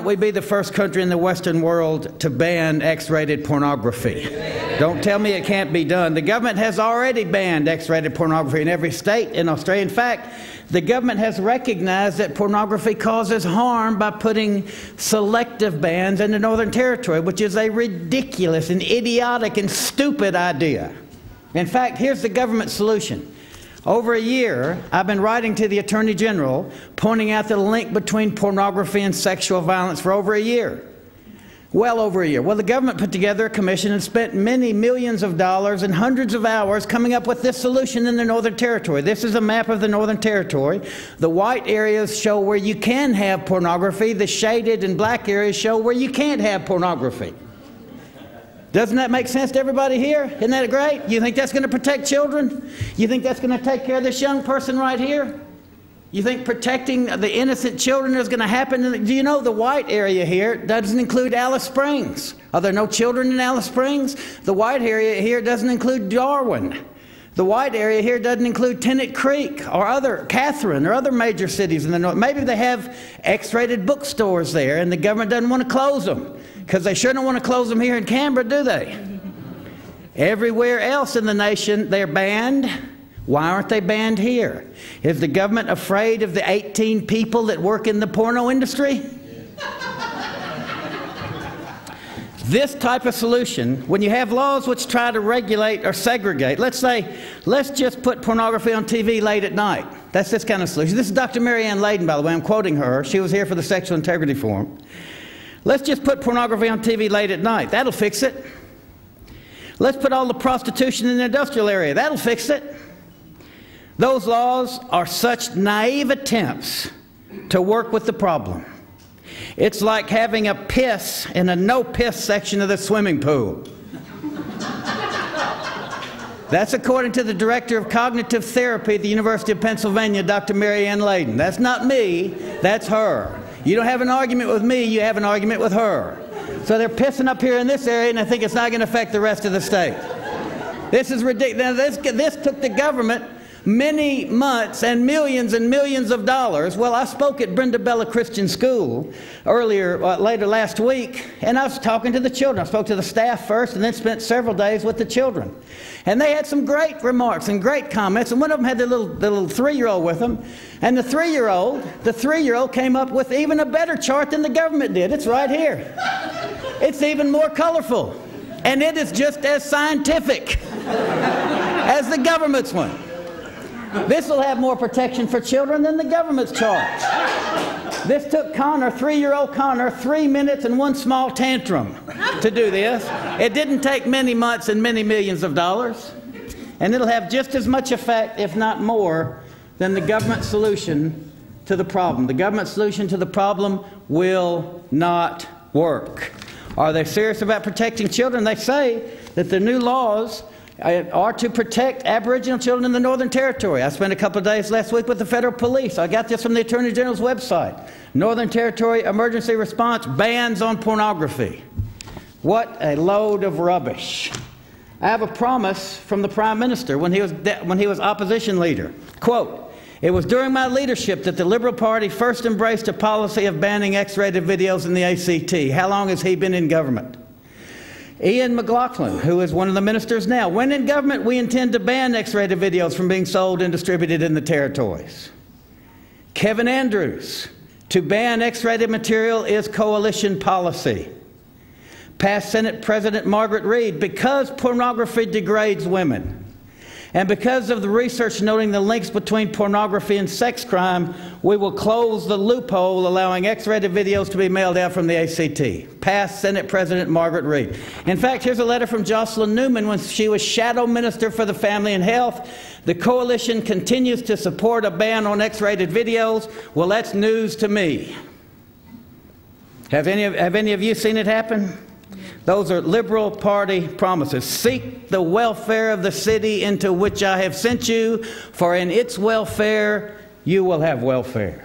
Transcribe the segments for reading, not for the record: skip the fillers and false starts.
we be the first country in the Western world to ban X-rated pornography. Don't tell me it can't be done. The government has already banned X-rated pornography in every state in Australia. In fact, the government has recognized that pornography causes harm by putting selective bans in the Northern Territory, which is a ridiculous and idiotic and stupid idea. In fact, here's the government solution. Over a year, I've been writing to the Attorney General, pointing out the link between pornography and sexual violence for over a year. Well over a year. Well, the government put together a commission and spent many millions of dollars and hundreds of hours coming up with this solution in the Northern Territory. This is a map of the Northern Territory. The white areas show where you can have pornography. The shaded and black areas show where you can't have pornography. Doesn't that make sense to everybody here? Isn't that great? You think that's going to protect children? You think that's going to take care of this young person right here? You think protecting the innocent children is going to happen? Do you know the white area here doesn't include Alice Springs? Are there no children in Alice Springs? The white area here doesn't include Darwin. The white area here doesn't include Tennant Creek or Catherine or other major cities in the north. Maybe they have X-rated bookstores there and the government doesn't want to close them, because they sure don't want to close them here in Canberra, do they? Everywhere else in the nation, they're banned. Why aren't they banned here? Is the government afraid of the 18 people that work in the porno industry? This type of solution, when you have laws which try to regulate or segregate, let's say, let's just put pornography on TV late at night. That's this kind of solution. This is Dr. Mary Ann Layden, by the way. I'm quoting her. She was here for the Sexual Integrity Forum. Let's just put pornography on TV late at night. That'll fix it. Let's put all the prostitution in the industrial area. That'll fix it. Those laws are such naive attempts to work with the problem. It's like having a piss in a no-piss section of the swimming pool. That's according to the director of cognitive therapy at the University of Pennsylvania, Dr. Mary Ann Layden. That's not me, that's her. You don't have an argument with me, you have an argument with her. So they're pissing up here in this area and I think it's not going to affect the rest of the state. This is ridiculous. Now, this took the government many months and millions of dollars. Well, I spoke at Brenda Bella Christian School later last week, and I was talking to the children. I spoke to the staff first and then spent several days with the children. And they had some great remarks and great comments, and one of them had the little 3-year-old with them. And the 3-year-old came up with even a better chart than the government did. It's right here. It's even more colorful. And it is just as scientific as the government's one. This will have more protection for children than the government's chart. This took Connor, 3-year-old Connor, 3 minutes and one small tantrum to do this. It didn't take many months and many millions of dollars. And it'll have just as much effect, if not more, than the government solution to the problem. The government solution to the problem will not work. Are they serious about protecting children? They say that the new laws are to protect Aboriginal children in the Northern Territory. I spent a couple of days last week with the federal police. I got this from the Attorney General's website. Northern Territory Emergency Response bans on pornography. What a load of rubbish. I have a promise from the Prime Minister when he was opposition leader. Quote, "It was during my leadership that the Liberal Party first embraced a policy of banning X-rated videos in the ACT. How long has he been in government?" Ian McLaughlin, who is one of the ministers now, "When in government, we intend to ban X-rated videos from being sold and distributed in the territories." Kevin Andrews, "To ban X-rated material is coalition policy." Past Senate President Margaret Reid, "Because pornography degrades women, and because of the research noting the links between pornography and sex crime, we will close the loophole allowing X-rated videos to be mailed out from the ACT." Past Senate President Margaret Reid. In fact, here's a letter from Jocelyn Newman when she was Shadow Minister for the Family and Health. "The coalition continues to support a ban on X-rated videos." Well, that's news to me. Have any of you seen it happen? Those are Liberal Party promises. "Seek the welfare of the city into which I have sent you, for in its welfare you will have welfare."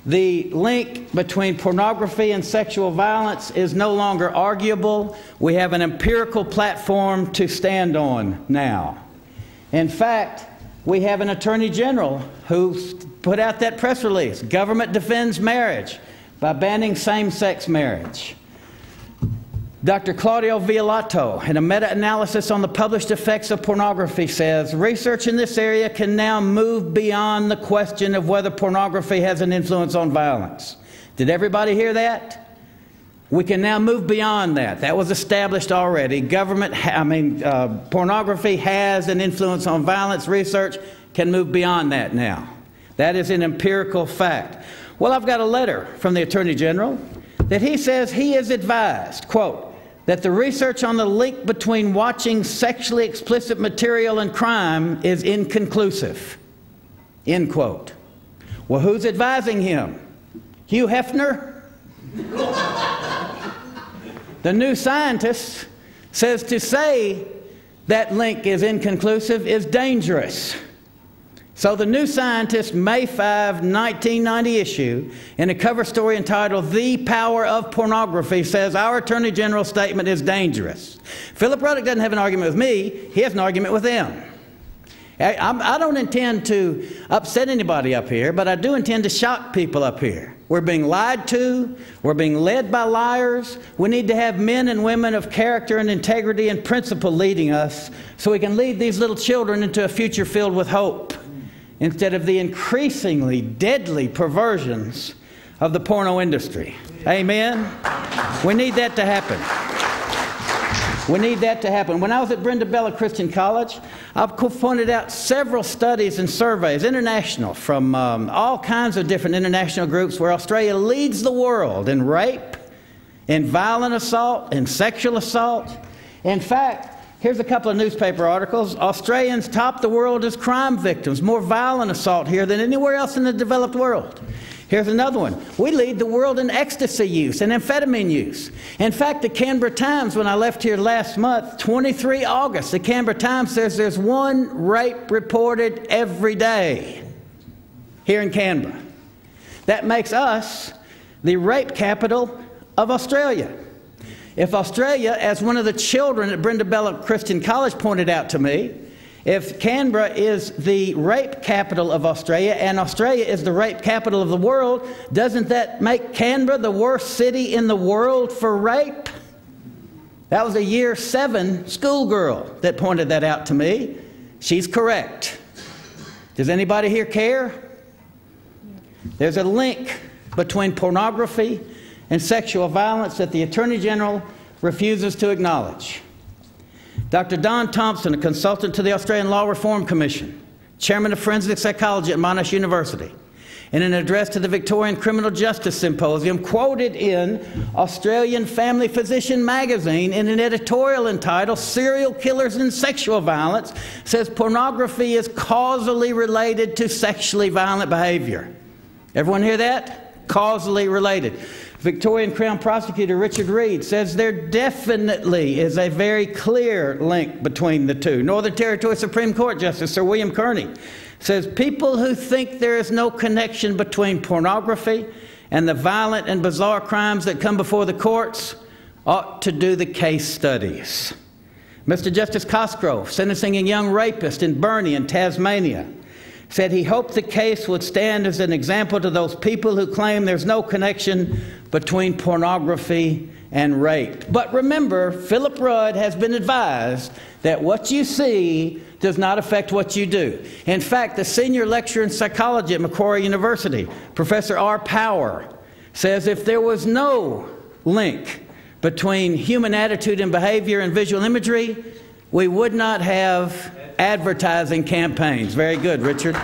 The link between pornography and sexual violence is no longer arguable. We have an empirical platform to stand on now. In fact, we have an Attorney General who put out that press release, "Government defends marriage." by banning same-sex marriage. Dr. Claudio Violato, in a meta-analysis on the published effects of pornography, says, research in this area can now move beyond the question of whether pornography has an influence on violence. Did everybody hear that? We can now move beyond that. That was established already. Pornography has an influence on violence. Research can move beyond that now. That is an empirical fact. Well, I've got a letter from the Attorney General that he says he is advised, quote, that the research on the link between watching sexually explicit material and crime is inconclusive, end quote. Well, who's advising him? Hugh Hefner? The New Scientist says to say that link is inconclusive is dangerous. So the New Scientist, May 5, 1990 issue, in a cover story entitled The Power of Pornography, says our Attorney General's statement is dangerous. Philip Ruddock doesn't have an argument with me. He has an argument with them. I don't intend to upset anybody up here, but I do intend to shock people up here. We're being lied to. We're being led by liars. We need to have men and women of character and integrity and principle leading us so we can lead these little children into a future filled with hope, instead of the increasingly deadly perversions of the porno industry. Amen? We need that to happen. We need that to happen. When I was at Brenda Bella Christian College, I've pointed out several studies and surveys, international, from all kinds of different international groups, where Australia leads the world in rape, in violent assault, in sexual assault. In fact, here's a couple of newspaper articles. Australians top the world as crime victims. More violent assault here than anywhere else in the developed world. Here's another one. We lead the world in ecstasy use and amphetamine use. In fact, the Canberra Times, when I left here last month, 23 August, the Canberra Times says there's one rape reported every day here in Canberra. That makes us the rape capital of Australia. If Australia, as one of the children at Brenda Bella Christian College pointed out to me, if Canberra is the rape capital of Australia and Australia is the rape capital of the world, doesn't that make Canberra the worst city in the world for rape? That was a year 7 schoolgirl that pointed that out to me. She's correct. Does anybody here care? There's a link between pornography and sexual violence that the Attorney General refuses to acknowledge. Dr. Don Thompson, a consultant to the Australian Law Reform Commission, chairman of forensic psychology at Monash University, in an address to the Victorian Criminal Justice Symposium, quoted in Australian Family Physician magazine in an editorial entitled Serial Killers and Sexual Violence, says pornography is causally related to sexually violent behavior. Everyone hear that? Causally related. Victorian Crown Prosecutor Richard Reed says there definitely is a very clear link between the two. Northern Territory Supreme Court Justice Sir William Kearney says people who think there is no connection between pornography and the violent and bizarre crimes that come before the courts ought to do the case studies. Mr. Justice Cosgrove, sentencing a young rapist in Burnie in Tasmania, said he hoped the case would stand as an example to those people who claim there's no connection between pornography and rape. But remember, Philip Rudd has been advised that what you see does not affect what you do. In fact, the senior lecturer in psychology at Macquarie University, Professor R. Power, says if there was no link between human attitude and behavior and visual imagery, we would not have advertising campaigns. Very good, Richard.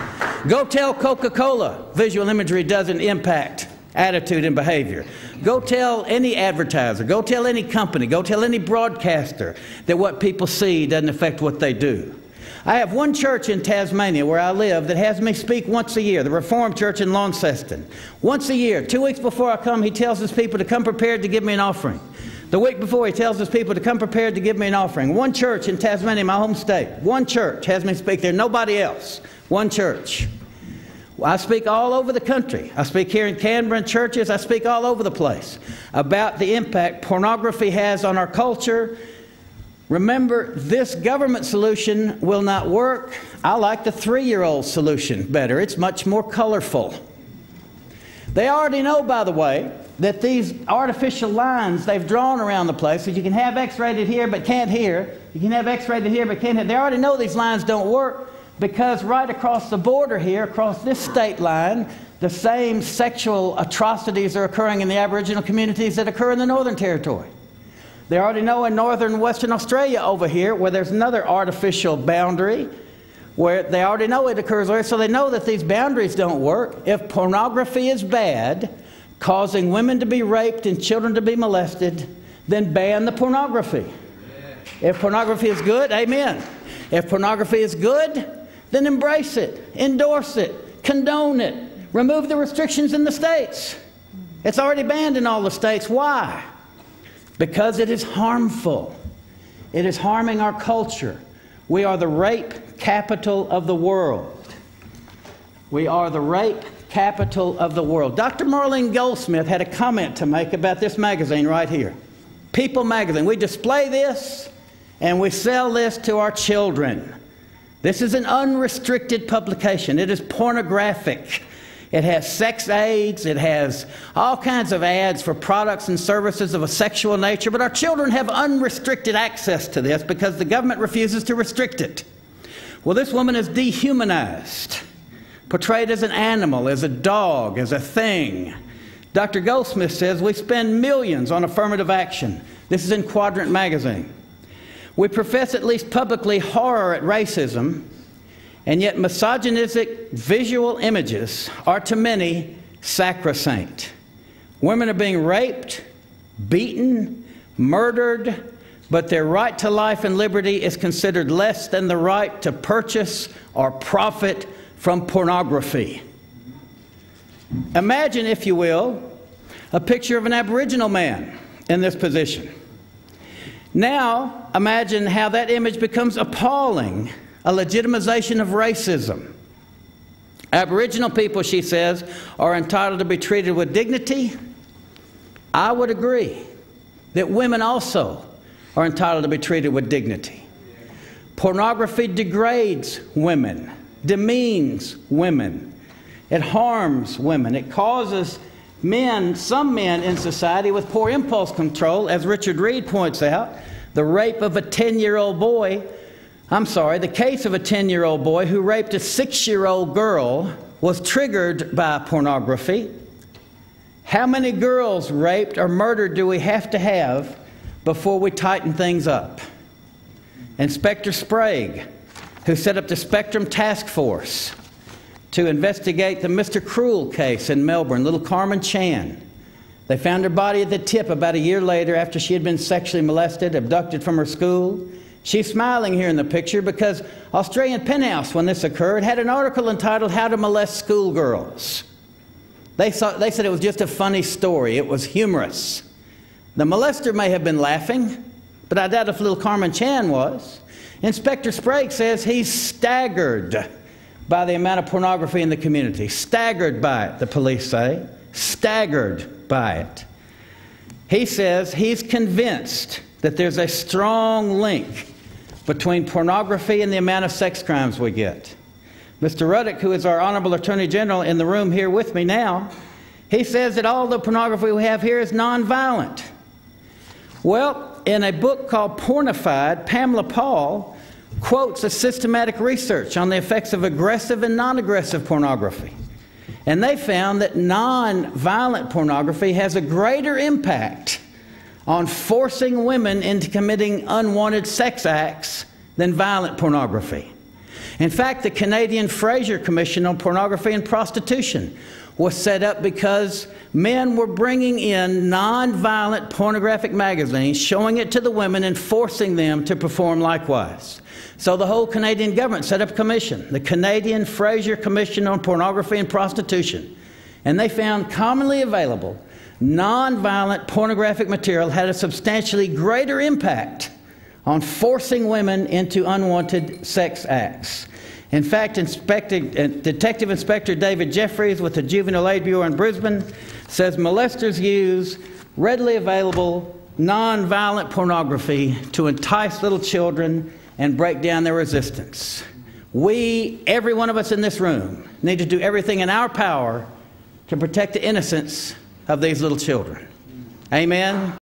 Go tell Coca-Cola visual imagery doesn't impact attitude and behavior. Go tell any advertiser, go tell any company, go tell any broadcaster that what people see doesn't affect what they do. I have one church in Tasmania where I live that has me speak once a year, the Reformed Church in Launceston. Once a year, 2 weeks before I come, he tells his people to come prepared to give me an offering. The week before, he tells his people to come prepared to give me an offering. One church in Tasmania, my home state, one church has me speak there, nobody else. One church. I speak all over the country. I speak here in Canberra in churches. I speak all over the place about the impact pornography has on our culture. Remember, this government solution will not work. I like the 3-year-old solution better. It's much more colorful. They already know, by the way, that these artificial lines they've drawn around the place, so you can have X-rated here but can't hear, you can have X-rated here but can't hear. They already know these lines don't work because right across the border here, across this state line, the same sexual atrocities are occurring in the Aboriginal communities that occur in the Northern Territory. They already know in northern and Western Australia over here, where there's another artificial boundary, where they already know it occurs there, so they know that these boundaries don't work. If pornography is bad, causing women to be raped and children to be molested, then ban the pornography. If pornography is good, amen. If pornography is good, then embrace it, endorse it, condone it, remove the restrictions in the states. It's already banned in all the states. Why? Because it is harmful. It is harming our culture. We are the rape capital of the world. We are the rape capital of the world. Dr. Marlene Goldsmith had a comment to make about this magazine right here. People magazine. We display this and we sell this to our children. This is an unrestricted publication. It is pornographic. It has sex aids. It has all kinds of ads for products and services of a sexual nature. But our children have unrestricted access to this because the government refuses to restrict it. Well, this woman is dehumanized, portrayed as an animal, as a dog, as a thing. Dr. Goldsmith says we spend millions on affirmative action. This is in Quadrant magazine. We profess, at least publicly, horror at racism, and yet misogynistic visual images are to many sacrosanct. Women are being raped, beaten, murdered, but their right to life and liberty is considered less than the right to purchase or profit from pornography. Imagine, if you will, a picture of an Aboriginal man in this position. Now, imagine how that image becomes appalling, a legitimization of racism. Aboriginal people, she says, are entitled to be treated with dignity. I would agree that women also are entitled to be treated with dignity. Pornography degrades women, demeans women. It harms women. It causes men, some men in society with poor impulse control, as Richard Reed points out, the rape of a 10-year-old boy, the case of a 10-year-old boy who raped a 6-year-old girl was triggered by pornography. How many girls raped or murdered do we have to have before we tighten things up? Inspector Sprague, who set up the Spectrum Task Force to investigate the Mr. Cruel case in Melbourne, little Carmen Chan. They found her body at the tip about a year later after she had been sexually molested, abducted from her school. She's smiling here in the picture because Australian Penthouse, when this occurred, had an article entitled How to Molest Schoolgirls. They said it was just a funny story. It was humorous. The molester may have been laughing, but I doubt if little Carmen Chan was. Inspector Sprague says he's staggered by the amount of pornography in the community. Staggered by it, the police say. Staggered by it. He says he's convinced that there's a strong link between pornography and the amount of sex crimes we get. Mr. Ruddock, who is our Honorable Attorney General in the room here with me now, he says that all the pornography we have here is nonviolent. Well, in a book called Pornified, Pamela Paul quotes a systematic research on the effects of aggressive and non-aggressive pornography. And they found that non-violent pornography has a greater impact on forcing women into committing unwanted sex acts than violent pornography. In fact, the Canadian Fraser Commission on Pornography and Prostitution was set up because men were bringing in non-violent pornographic magazines, showing it to the women and forcing them to perform likewise. So the whole Canadian government set up a commission, the Canadian Fraser Commission on Pornography and Prostitution. And they found commonly available non-violent pornographic material had a substantially greater impact on forcing women into unwanted sex acts. In fact, Detective Inspector David Jeffries with the Juvenile Aid Bureau in Brisbane says molesters use readily available non-violent pornography to entice little children and break down their resistance. We, every one of us in this room, need to do everything in our power to protect the innocence of these little children. Amen.